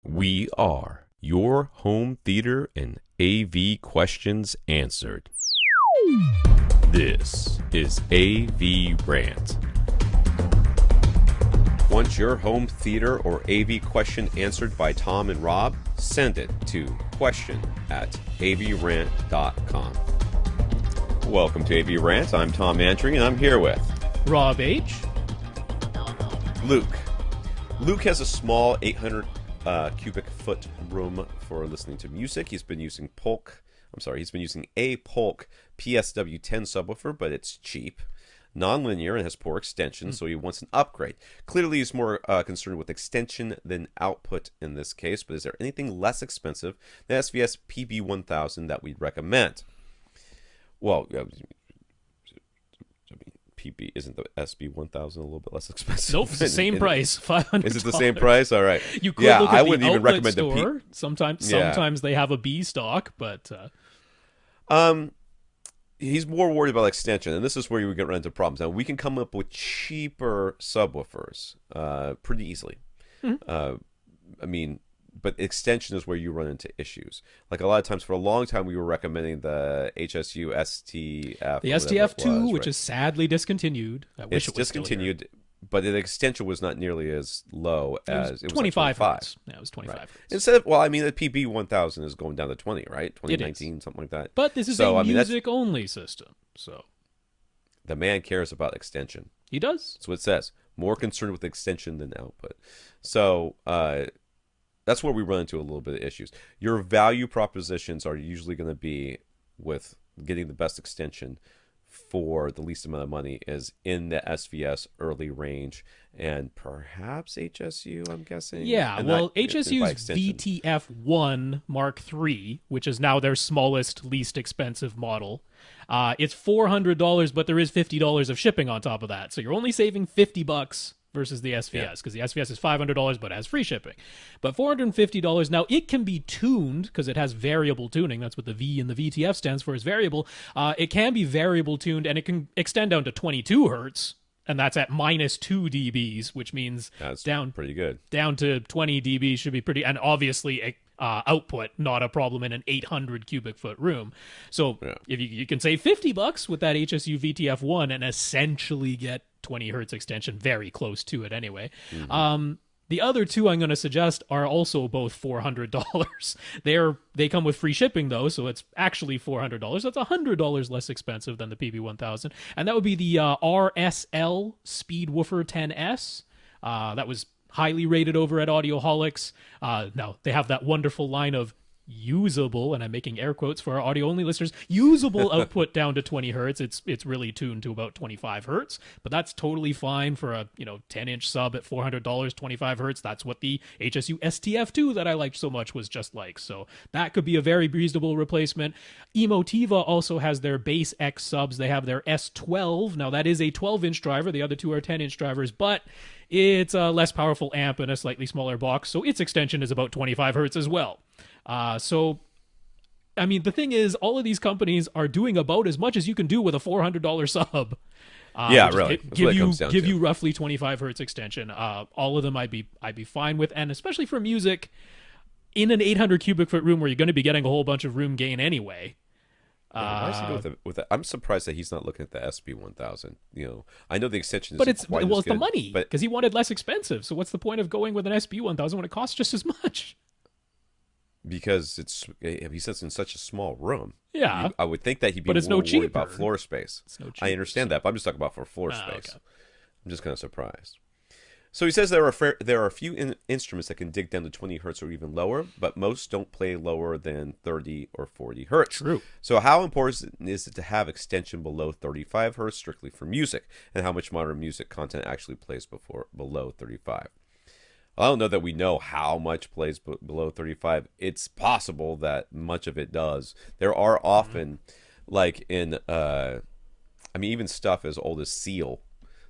We are your home theater and AV questions answered. This is AVRant. Want your home theater or AV question answered by Tom and Rob? Send it to question@avrant.com. Welcome to AVRant. I'm Tom Andry, and I'm here with Rob H. Luke. Luke has a small 800 cubic foot room for listening to music. He's been using a Polk PSW10 subwoofer, but it's cheap, non-linear, and has poor extension, so he wants an upgrade. Clearly, he's more concerned with extension than output in this case, but is there anything less expensive than SVS PB1000 that we'd recommend? Well, PB, isn't the SB1000 a little bit less expensive? Nope, it's the same price, $500. Is it the same price? All right. You could look at I the wouldn't even outlet recommend store. the Sometimes they have a B stock, but he's more worried about extension, and this is where you would get run into problems. Now, we can come up with cheaper subwoofers pretty easily. But extension is where you run into issues. Like a lot of times, for a long time, we were recommending the HSU STF. The STF2, which is sadly discontinued. I wish it was discontinued, but the extension was not nearly as low as it was 25 like 25. hertz. Yeah, it was 25 Right. hertz. Instead of, well, I mean, the PB1000 is going down to 20, right? 2019, something like that. But this is a music-only system, so the man cares about extension. He does. That's what it says. More concerned with extension than output. So that's where we run into a little bit of issues. Your value propositions are usually going to be with getting the best extension for the least amount of money is in the SVS early range and perhaps HSU, I'm guessing. Yeah, and well, HSU's VTF-1 Mk3, which is now their smallest, least expensive model, it's $400, but there is $50 of shipping on top of that. So you're only saving $50 versus the SVS, because the SVS is $500 but has free shipping. But $450, now it can be tuned, because it has variable tuning. That's what the V in the VTF stands for, is variable. It can be variable tuned, and it can extend down to 22 hertz, and that's at -2 dBs, which means that's down pretty good. Down to 20 dB should be pretty, and obviously output not a problem in an 800 cubic foot room. So if you can save $50 with that HSU VTF-1 and essentially get 20 hertz extension, very close to it anyway. The other two I'm going to suggest are also both $400. They come with free shipping though, so it's actually $400. That's $100 less expensive than the PB1000, and that would be the RSL Speedwoofer 10S. That was highly rated over at Audioholics. Now they have that wonderful line of usable, and I'm making air quotes for our audio-only listeners, usable output down to 20 hertz. It's really tuned to about 25 hertz, but that's totally fine for a 10-inch sub at $400, 25 hertz. That's what the HSU STF2 that I liked so much was just like. So that could be a very reasonable replacement. Emotiva also has their BasX subs. They have their S12. Now that is a 12-inch driver. The other two are 10-inch drivers, but it's a less powerful amp and a slightly smaller box, so its extension is about 25 hertz as well. So, I mean, the thing is, all of these companies are doing about as much as you can do with a $400 sub. Really. Give you roughly 25 hertz extension. All of them I'd be fine with, and especially for music, in an 800 cubic foot room where you're going to be getting a whole bunch of room gain anyway. Why is he with that? I'm surprised that he's not looking at the SB1000. I know the extension is but it's quite as good, the money, because he wanted less expensive. So what's the point of going with an SB1000 when it costs just as much? Because he sits in such a small room. Yeah, I would think that he'd be more worried about floor space. It's no cheaper, I understand that, but I'm just talking about for floor space. Okay. I'm just kind of surprised. So he says there are a few instruments that can dig down to 20 hertz or even lower, but most don't play lower than 30 or 40 hertz. True. So how important is it to have extension below 35 hertz strictly for music, and how much modern music content actually plays below 35? I don't know that we know how much plays below 35. It's possible that much of it does. There are often, like in, even stuff as old as Seal,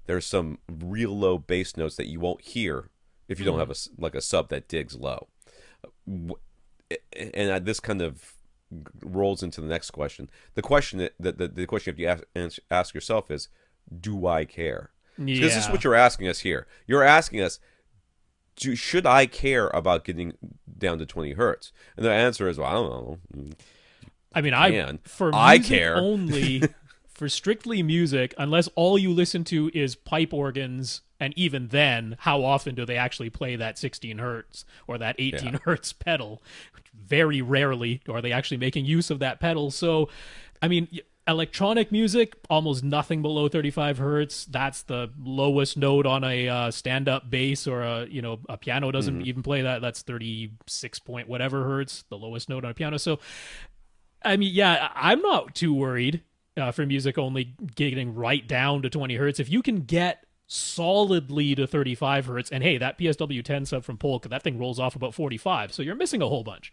there's some real low bass notes that you won't hear if you don't have a sub that digs low. And this kind of rolls into the next question. The question the question you have to ask yourself is, do I care? Because this is what you're asking us here. You're asking us, should I care about getting down to 20 hertz? And the answer is, well, I don't know. I mean, for I music care. only, for strictly music, unless all you listen to is pipe organs, and even then, how often do they actually play that 16 hertz or that 18 hertz pedal? Very rarely are they actually making use of that pedal. So, I mean, electronic music, almost nothing below 35 hertz. That's the lowest note on a stand-up bass, or a piano doesn't even play that. That's 36 point whatever hertz, the lowest note on a piano. So, I mean, yeah, I'm not too worried for music only getting right down to 20 hertz. If you can get solidly to 35 hertz, and hey, that PSW 10 sub from Polka, that thing rolls off about 45, so you're missing a whole bunch.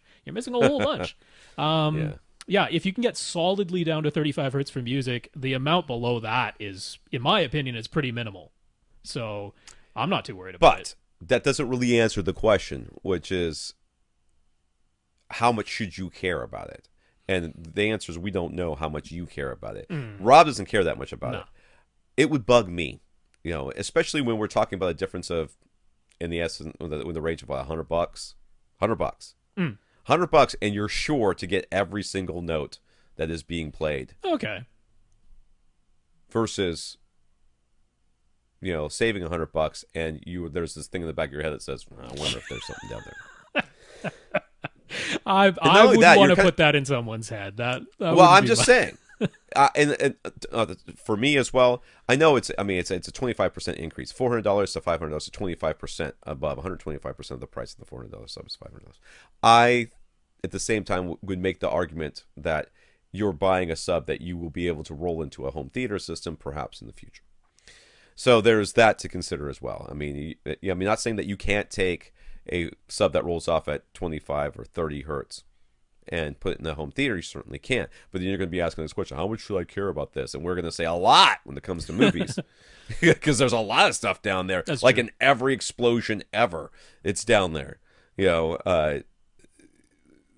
Yeah, if you can get solidly down to 35 hertz for music, the amount below that is, in my opinion, is pretty minimal. So I'm not too worried about it. But that doesn't really answer the question, which is, how much should you care about it? And the answer is, we don't know how much you care about it. Rob doesn't care that much about it. It would bug me, especially when we're talking about a difference of, in the essence, with the range of $100, $100, and you're sure to get every single note that is being played. Okay. Versus, saving $100, and there's this thing in the back of your head that says, I wonder if there's something down there. I wouldn't want to put that in someone's head. Well, I'm just saying. And for me as well, I know it's a 25% increase. $400 to $500 is 25% above. 125% of the price of the $400 sub is $500. I, at the same time, would make the argument that you're buying a sub that you will be able to roll into a home theater system, perhaps in the future. So there's that to consider as well. I mean, not saying that you can't take a sub that rolls off at 25 or 30 hertz and put it in the home theater. You certainly can't. But then you're going to be asking this question, how much should I care about this? And we're going to say a lot when it comes to movies. Because there's a lot of stuff down there. That's like true. in every explosion ever, it's down there.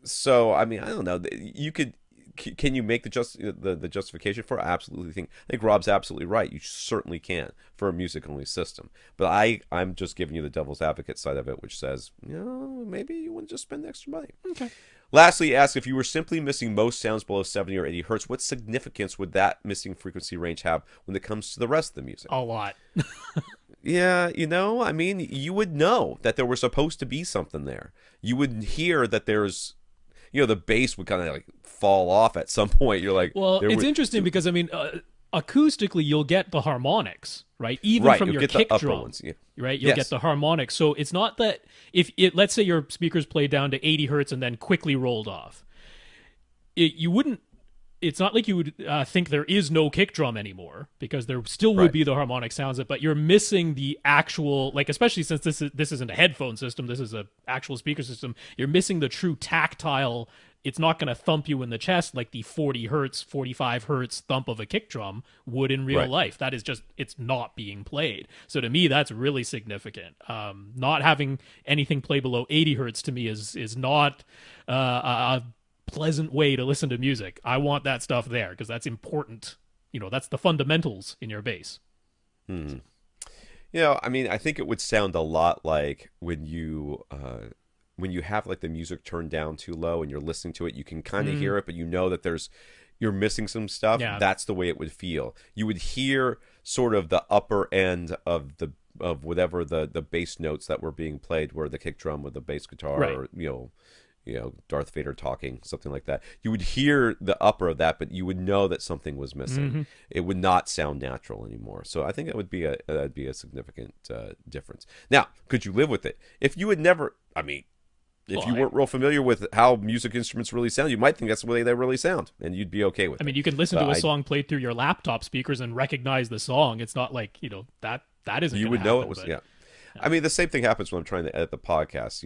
So, I mean, I don't know. Can you make the justification for it? I think Rob's absolutely right. You certainly can for a music-only system. But I'm just giving you the devil's advocate side of it, which says, maybe you wouldn't just spend the extra money. Okay. Lastly, ask if you were simply missing most sounds below 70 or 80 hertz, what significance would that missing frequency range have when it comes to the rest of the music? A lot. Yeah, I mean, you would know that there was supposed to be something there. You would hear that there's, the bass would kind of like fall off at some point. You're like, well, it's interesting because, I mean, acoustically, you'll get the harmonics, right? Even from your kick drum, ones, yeah. Right? You'll get the harmonics. So it's not that let's say your speakers played down to 80 hertz and then quickly rolled off. It's not like you would think there is no kick drum anymore, because there still would be the harmonic sounds, but you're missing the actual, like, especially since this isn't a headphone system, this is a actual speaker system, you're missing the true tactile. It's not going to thump you in the chest like the 40 hertz, 45 hertz thump of a kick drum would in real life. That is just, it's not being played. So to me, that's really significant. Not having anything play below 80 hertz to me is not a pleasant way to listen to music. I want that stuff there because that's important. That's the fundamentals in your bass. I mean, I think it would sound a lot like when you have like the music turned down too low and you're listening to it, you can kind of hear it, but that you're missing some stuff. Yeah. That's the way it would feel. You would hear sort of the upper end of whatever the bass notes that were being played, where the kick drum with the bass guitar, or Darth Vader talking, something like that. You would hear the upper of that, but you would know that something was missing. It would not sound natural anymore. So I think that would be a significant difference. Now, could you live with it? If you had never, if you weren't real familiar with how music instruments really sound, you might think that's the way they really sound, and you'd be okay with it. I mean, you can listen to a song played through your laptop speakers and recognize the song. It's not like, that isn't. You would know it was, yeah. I mean, the same thing happens when I'm trying to edit the podcast.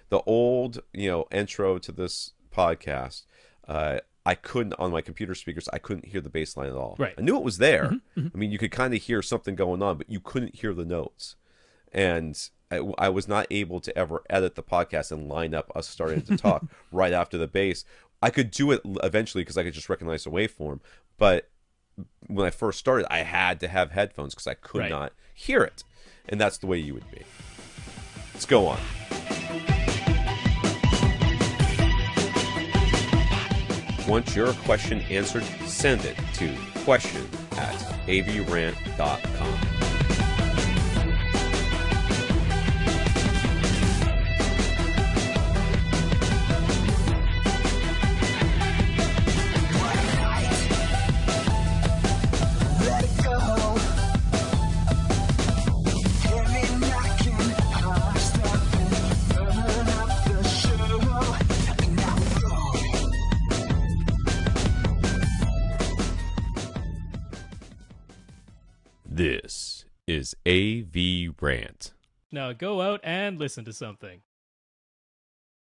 The old, intro to this podcast, I couldn't, on my computer speakers, I couldn't hear the bass line at all. Right. I knew it was there. I mean, you could kind of hear something going on, but you couldn't hear the notes. And I was not able to ever edit the podcast and line up us starting to talk right after the bass. I could do it eventually because I could just recognize the waveform. But when I first started, I had to have headphones because I could not hear it. And that's the way you would be. Let's go on. Want your question answered? Send it to question@avrant.com. This is AVRant. Now go out and listen to something.